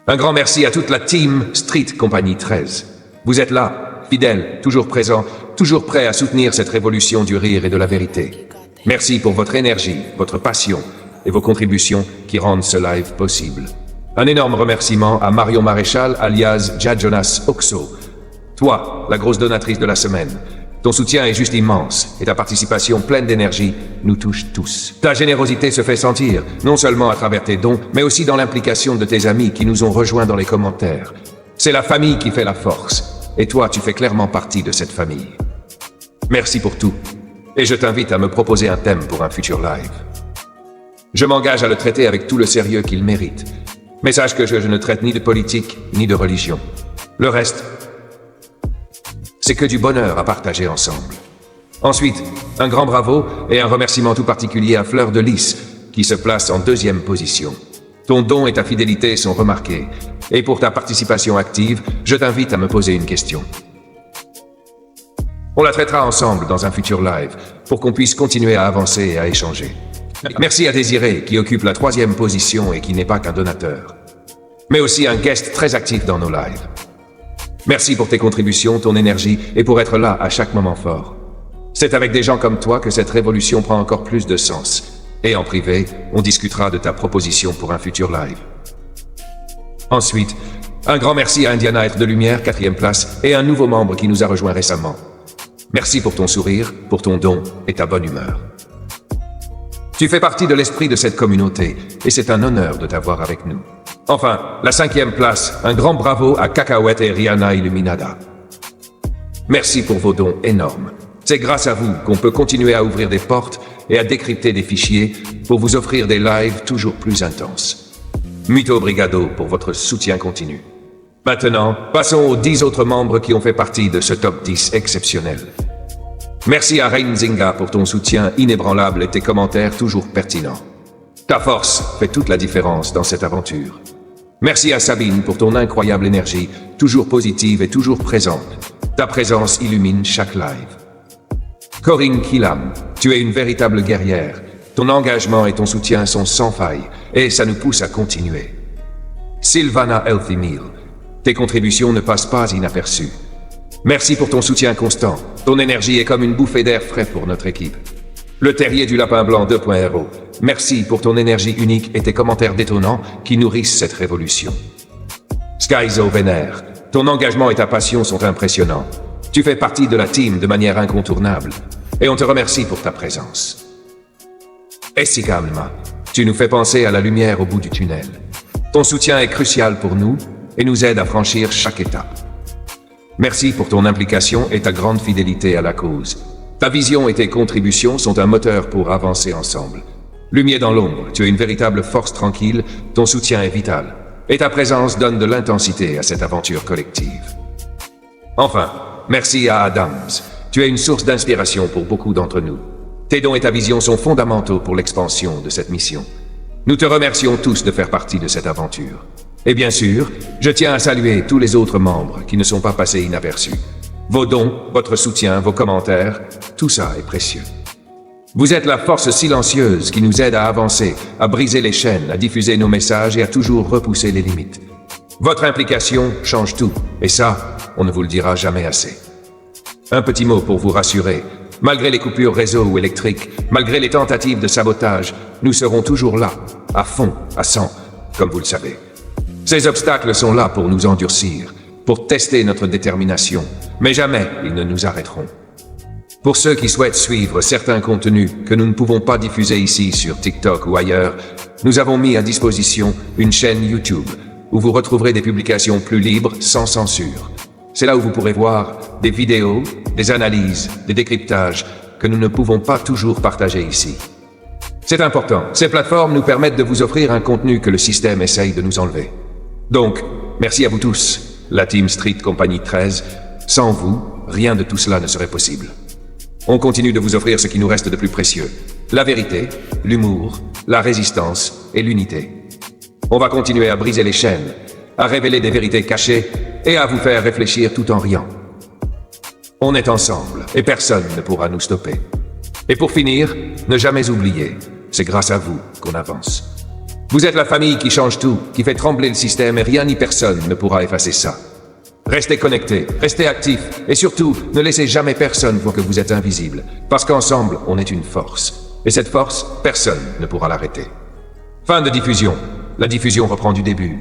Un grand merci à toute la team Street Compagnie 13. Vous êtes là, fidèles, toujours présents, toujours prêts à soutenir cette révolution du rire et de la vérité. Merci pour votre énergie, votre passion et vos contributions qui rendent ce live possible. Un énorme remerciement à Marion Maréchal, alias Jonas Oxo. Toi, la grosse donatrice de la semaine. Ton soutien est juste immense et ta participation pleine d'énergie nous touche tous. Ta générosité se fait sentir, non seulement à travers tes dons, mais aussi dans l'implication de tes amis qui nous ont rejoints dans les commentaires. C'est la famille qui fait la force, et toi, tu fais clairement partie de cette famille. Merci pour tout, et je t'invite à me proposer un thème pour un futur live. Je m'engage à le traiter avec tout le sérieux qu'il mérite, mais sache que je ne traite ni de politique, ni de religion. Le reste, c'est que du bonheur à partager ensemble. Ensuite, un grand bravo et un remerciement tout particulier à Fleur de Lys, qui se place en 2e position. Ton don et ta fidélité sont remarqués, et pour ta participation active, je t'invite à me poser une question. On la traitera ensemble dans un futur live, pour qu'on puisse continuer à avancer et à échanger. Merci à Désiré, qui occupe la 3e position et qui n'est pas qu'un donateur, mais aussi un guest très actif dans nos lives. Merci pour tes contributions, ton énergie et pour être là à chaque moment fort. C'est avec des gens comme toi que cette révolution prend encore plus de sens. Et en privé, on discutera de ta proposition pour un futur live. Ensuite, un grand merci à Indiana Être de Lumière, 4e place, et un nouveau membre qui nous a rejoint récemment. Merci pour ton sourire, pour ton don et ta bonne humeur. Tu fais partie de l'esprit de cette communauté et c'est un honneur de t'avoir avec nous. Enfin, la 5e place, un grand bravo à Cacahuète et Rihanna Illuminada. Merci pour vos dons énormes. C'est grâce à vous qu'on peut continuer à ouvrir des portes et à décrypter des fichiers pour vous offrir des lives toujours plus intenses. Muito obrigado pour votre soutien continu. Maintenant, passons aux 10 autres membres qui ont fait partie de ce top 10 exceptionnel. Merci à Reinzinga pour ton soutien inébranlable et tes commentaires toujours pertinents. Ta force fait toute la différence dans cette aventure. Merci à Sabine pour ton incroyable énergie, toujours positive et toujours présente. Ta présence illumine chaque live. Corinne Kilam, tu es une véritable guerrière. Ton engagement et ton soutien sont sans faille, et ça nous pousse à continuer. Sylvana Healthy Meal, tes contributions ne passent pas inaperçues. Merci pour ton soutien constant. Ton énergie est comme une bouffée d'air frais pour notre équipe. Le terrier du lapin blanc 2.0, merci pour ton énergie unique et tes commentaires détonnants qui nourrissent cette révolution. Skyzo Vénère, ton engagement et ta passion sont impressionnants. Tu fais partie de la team de manière incontournable, et on te remercie pour ta présence. Essikalma, tu nous fais penser à la lumière au bout du tunnel. Ton soutien est crucial pour nous et nous aide à franchir chaque étape. Merci pour ton implication et ta grande fidélité à la cause. Ta vision et tes contributions sont un moteur pour avancer ensemble. Lumière dans l'ombre, tu es une véritable force tranquille, ton soutien est vital, et ta présence donne de l'intensité à cette aventure collective. Enfin, merci à Adams, tu es une source d'inspiration pour beaucoup d'entre nous. Tes dons et ta vision sont fondamentaux pour l'expansion de cette mission. Nous te remercions tous de faire partie de cette aventure. Et bien sûr, je tiens à saluer tous les autres membres qui ne sont pas passés inaperçus. Vos dons, votre soutien, vos commentaires, tout ça est précieux. Vous êtes la force silencieuse qui nous aide à avancer, à briser les chaînes, à diffuser nos messages et à toujours repousser les limites. Votre implication change tout, et ça, on ne vous le dira jamais assez. Un petit mot pour vous rassurer. Malgré les coupures réseau ou électriques, malgré les tentatives de sabotage, nous serons toujours là, à fond, à 100, comme vous le savez. Ces obstacles sont là pour nous endurcir, pour tester notre détermination, mais jamais ils ne nous arrêteront. Pour ceux qui souhaitent suivre certains contenus que nous ne pouvons pas diffuser ici sur TikTok ou ailleurs, nous avons mis à disposition une chaîne YouTube où vous retrouverez des publications plus libres, sans censure. C'est là où vous pourrez voir des vidéos, des analyses, des décryptages que nous ne pouvons pas toujours partager ici. C'est important, ces plateformes nous permettent de vous offrir un contenu que le système essaye de nous enlever. Donc, merci à vous tous, la Team Street Compagnie 13. Sans vous, rien de tout cela ne serait possible. On continue de vous offrir ce qui nous reste de plus précieux. La vérité, l'humour, la résistance et l'unité. On va continuer à briser les chaînes, à révéler des vérités cachées et à vous faire réfléchir tout en riant. On est ensemble et personne ne pourra nous stopper. Et pour finir, ne jamais oublier, c'est grâce à vous qu'on avance. Vous êtes la famille qui change tout, qui fait trembler le système et rien ni personne ne pourra effacer ça. Restez connectés, restez actifs et surtout, ne laissez jamais personne voir que vous êtes invisible. Parce qu'ensemble, on est une force. Et cette force, personne ne pourra l'arrêter. Fin de diffusion. La diffusion reprend du début.